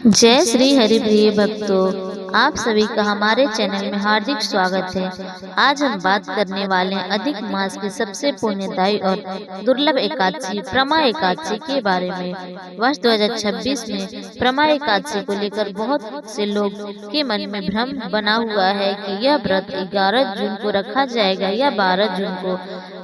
जय श्री हरि प्रिय भक्तों, आप सभी का हमारे चैनल में हार्दिक स्वागत है। आज हम बात करने वाले हैं अधिक मास की सबसे पुण्यदायी और दुर्लभ एकादशी प्रमा एकादशी के बारे में। वर्ष 2026 में प्रमा एकादशी को लेकर बहुत से लोग के मन में भ्रम बना हुआ है कि यह व्रत 11 जून को रखा जाएगा या 12 जून को।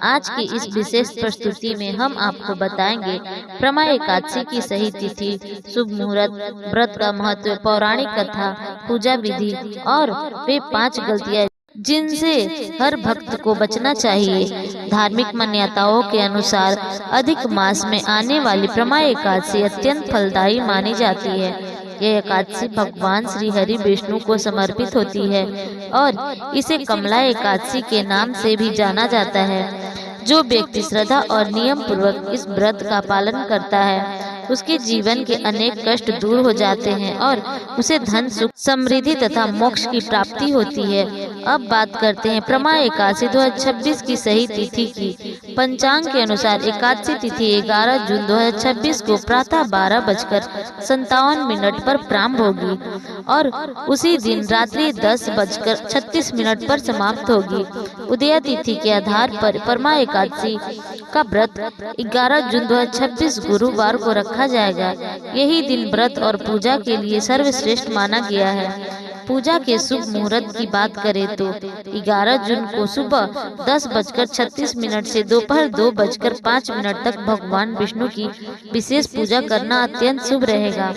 आज की इस विशेष प्रस्तुति में हम आपको बताएंगे प्रमा एकादशी की सही तिथि, शुभ मुहूर्त, व्रत का महत्व, पौराणिक कथा, पूजा विधि और वे 5 गलतियां जिनसे हर भक्त को बचना चाहिए। धार्मिक मान्यताओं के अनुसार अधिक मास में आने वाली प्रमा एकादशी अत्यंत फलदायी मानी जाती है। यह एकादशी भगवान श्री हरि विष्णु को समर्पित होती है और इसे कमला एकादशी के नाम से भी जाना जाता है। जो व्यक्ति श्रद्धा और नियम पूर्वक इस व्रत का पालन करता है उसके जीवन के अनेक कष्ट दूर हो जाते हैं और उसे धन, सुख, समृद्धि तथा मोक्ष की प्राप्ति होती है। अब बात करते हैं प्रमा एकादशी 2026 की सही तिथि की। पंचांग के अनुसार एकादशी तिथि 11 जून 2026 को प्रातः 12:57 पर प्रारंभ होगी और उसी दिन रात्रि 10:36 पर समाप्त होगी। उदय तिथि के आधार पर प्रमा एकादशी का व्रत 11 जून 2026 गुरुवार को रखा जाएगा। यही दिन व्रत और पूजा के लिए सर्वश्रेष्ठ माना गया है। पूजा के शुभ मुहूर्त की बात करें तो 11 जून को सुबह 10:36 से दोपहर 2:05 तक भगवान विष्णु की विशेष पूजा करना अत्यंत शुभ रहेगा।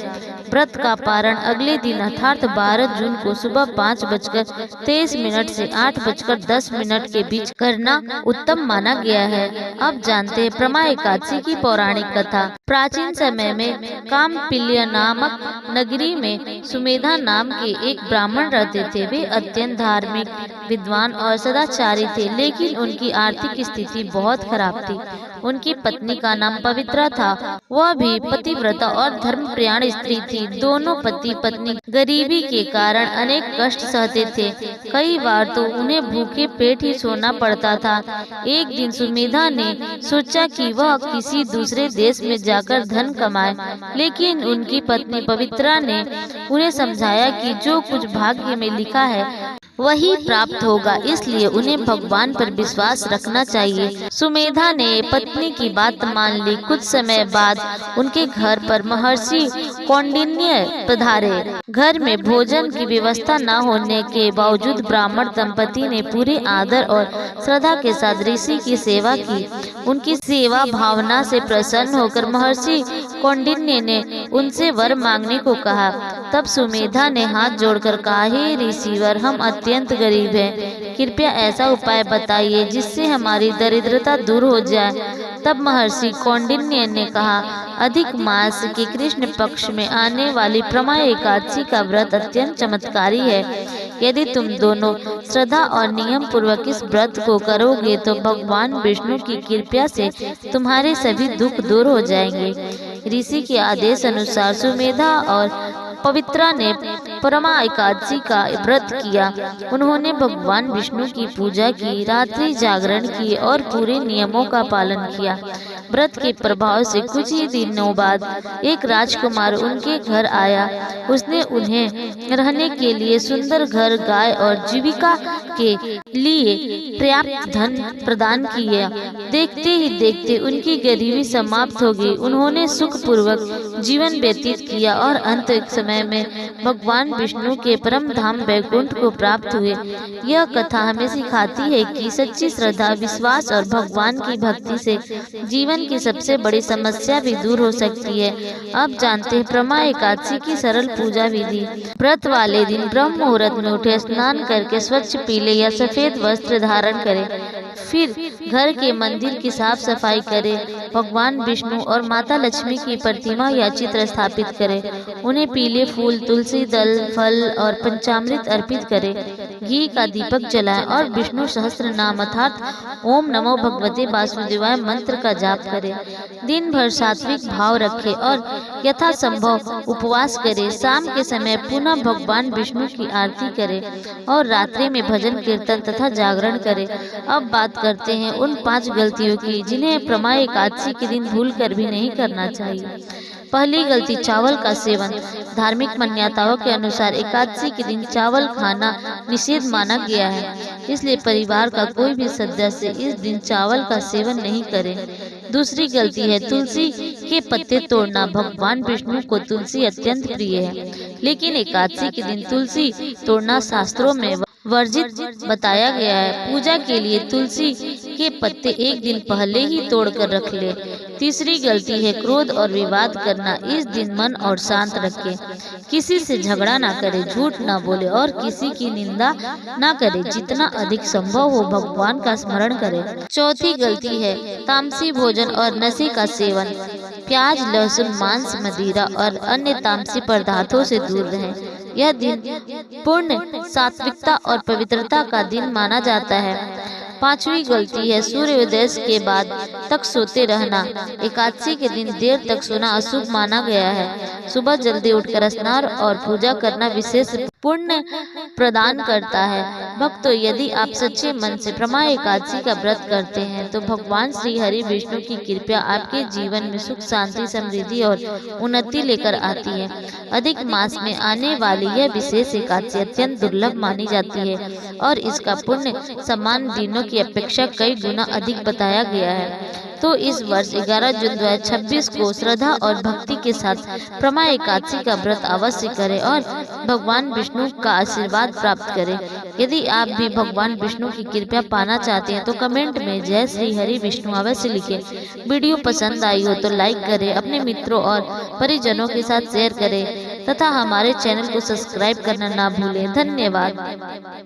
व्रत का पारण अगले दिन अर्थात 12 जून को सुबह 5:23 से 8:10 के बीच करना उत्तम माना गया है। अब जानते हैं प्रमा एकादशी की पौराणिक कथा। प्राचीन समय में कामपिल्य नामक नगरी में सुमेधा नाम के एक ब्राह्मण रहते थे। वे अत्यंत धार्मिक, विद्वान और सदाचारी थे, लेकिन उनकी आर्थिक स्थिति बहुत खराब थी। उनकी पत्नी का नाम पवित्रा था। वह भी पतिव्रता और धर्मप्राण स्त्री थी। दोनों पति पत्नी गरीबी के कारण अनेक कष्ट सहते थे। कई बार तो उन्हें भूखे पेट ही सोना पड़ता था। एक दिन सुमेधा ने सोचा कि वह किसी दूसरे देश में जाकर धन कमाए, लेकिन उनकी पत्नी पवित्रा ने उन्हें समझाया कि जो कुछ भाग्य में लिखा है वही प्राप्त होगा, इसलिए उन्हें भगवान पर विश्वास रखना चाहिए। सुमेधा ने पत्नी की बात मान ली। कुछ समय बाद उनके घर पर महर्षि कौंडिन्य पधारे। घर में भोजन की व्यवस्था न होने के बावजूद ब्राह्मण दंपति ने पूरे आदर और श्रद्धा के साथ ऋषि की सेवा की। उनकी सेवा भावना से प्रसन्न होकर महर्षि कौंडिन्य ने उनसे वर मांगने को कहा। तब सुमेधा ने हाथ जोड़कर कहा, हे ऋषिवर, हम अत्यंत गरीब हैं, कृपया ऐसा उपाय बताइए जिससे हमारी दरिद्रता दूर हो जाए। तब महर्षि कौंडिन्य ने कहा, अधिक मास के कृष्ण पक्ष में आने वाली प्रमा एकादशी का व्रत अत्यंत चमत्कारी है। यदि तुम दोनों श्रद्धा और नियम पूर्वक इस व्रत को करोगे तो भगवान विष्णु की कृपा से तुम्हारे सभी दुख दूर हो जाएंगे। ऋषि के आदेश अनुसार सुमेधा और पवित्रा ने प्रमा एकादशी का व्रत किया। उन्होंने भगवान विष्णु की पूजा की, रात्रि जागरण किए और पूरे नियमों का पालन किया। व्रत के प्रभाव से कुछ ही दिनों बाद एक राजकुमार उनके घर आया। उसने उन्हें रहने के लिए सुंदर घर, गाय और जीविका के लिए पर्याप्त धन प्रदान किया। देखते ही देखते उनकी गरीबी समाप्त हो गई। उन्होंने सुख पूर्वक जीवन व्यतीत किया और अंत समय में भगवान विष्णु के परम धाम वैकुंठ को प्राप्त हुए। यह कथा हमें सिखाती है कि सच्ची श्रद्धा, विश्वास और भगवान की भक्ति से जीवन की सबसे बड़ी समस्या भी दूर हो सकती है। अब जानते हैं प्रमा एकादशी की सरल पूजा विधि। व्रत वाले दिन ब्रह्म मुहूर्त में उठे, स्नान करके स्वच्छ पीले या सफेद वस्त्र धारण करें। फिर घर के मंदिर की साफ सफाई करें। भगवान विष्णु और माता लक्ष्मी की प्रतिमा या चित्र स्थापित करें। उन्हें पीले फूल, तुलसी दल, फल और पंचामृत अर्पित करें। घी का दीपक जलाएं और विष्णु सहस्त्र नाम अर्थात ओम नमो भगवते वासुदेवाय मंत्र का जाप करें। दिन भर सात्विक भाव रखें और यथासंभव उपवास करें। शाम के समय पुनः भगवान विष्णु की आरती करें और रात्रि में भजन कीर्तन तथा जागरण करें। अब बात करते हैं उन 5 गलतियों की जिन्हें प्रमा एकादशी के दिन भूल कर भी नहीं करना चाहिए। पहली गलती, चावल का सेवन। धार्मिक मान्यताओं के अनुसार एकादशी के दिन चावल खाना निषेध माना गया है, इसलिए परिवार का कोई भी सदस्य इस दिन चावल का सेवन नहीं करे। दूसरी गलती है तुलसी के पत्ते तोड़ना। भगवान विष्णु को तुलसी अत्यंत प्रिय है, लेकिन एकादशी के दिन तुलसी तोड़ना शास्त्रों में वर्जित बताया गया है। पूजा के लिए तुलसी के पत्ते एक दिन पहले ही तोड़कर रख ले। तीसरी गलती है क्रोध और विवाद करना। इस दिन मन और शांत रखे, किसी से झगड़ा ना करे, झूठ ना बोले और किसी की निंदा ना करे। जितना अधिक संभव हो भगवान का स्मरण करे। चौथी गलती है तामसी भोजन और नशे का सेवन। प्याज, लहसुन, मांस, मदिरा और अन्य तामसी पदार्थों से दूर रहें। यह दिन पूर्ण सात्विकता और पवित्रता का दिन माना जाता है। पांचवी गलती है सूर्योदय के बाद तक सोते रहना। एकादशी के दिन देर तक सोना अशुभ माना गया है। सुबह जल्दी उठकर स्नान और पूजा करना विशेष पुण्य प्रदान करता है। भक्तों, यदि आप सच्चे मन से प्रमा एकादशी का व्रत करते हैं तो भगवान श्री हरि विष्णु की कृपा आपके जीवन में सुख, शांति, समृद्धि और उन्नति लेकर आती है। अधिक मास में आने वाली यह विशेष एकादशी अत्यंत दुर्लभ मानी जाती है और इसका पुण्य समान दिनों की अपेक्षा कई गुना अधिक बताया गया है। तो इस वर्ष 11 जून 2026 को श्रद्धा और भक्ति के साथ प्रमा एकादशी का व्रत अवश्य करें और भगवान विष्णु का आशीर्वाद प्राप्त करें। यदि आप भी भगवान विष्णु की कृपा पाना चाहते हैं तो कमेंट में जय श्री हरि विष्णु अवश्य लिखें। वीडियो पसंद आई हो तो लाइक करें, अपने मित्रों और परिजनों के साथ शेयर करें तथा हमारे चैनल को सब्सक्राइब करना ना भूलें। धन्यवाद।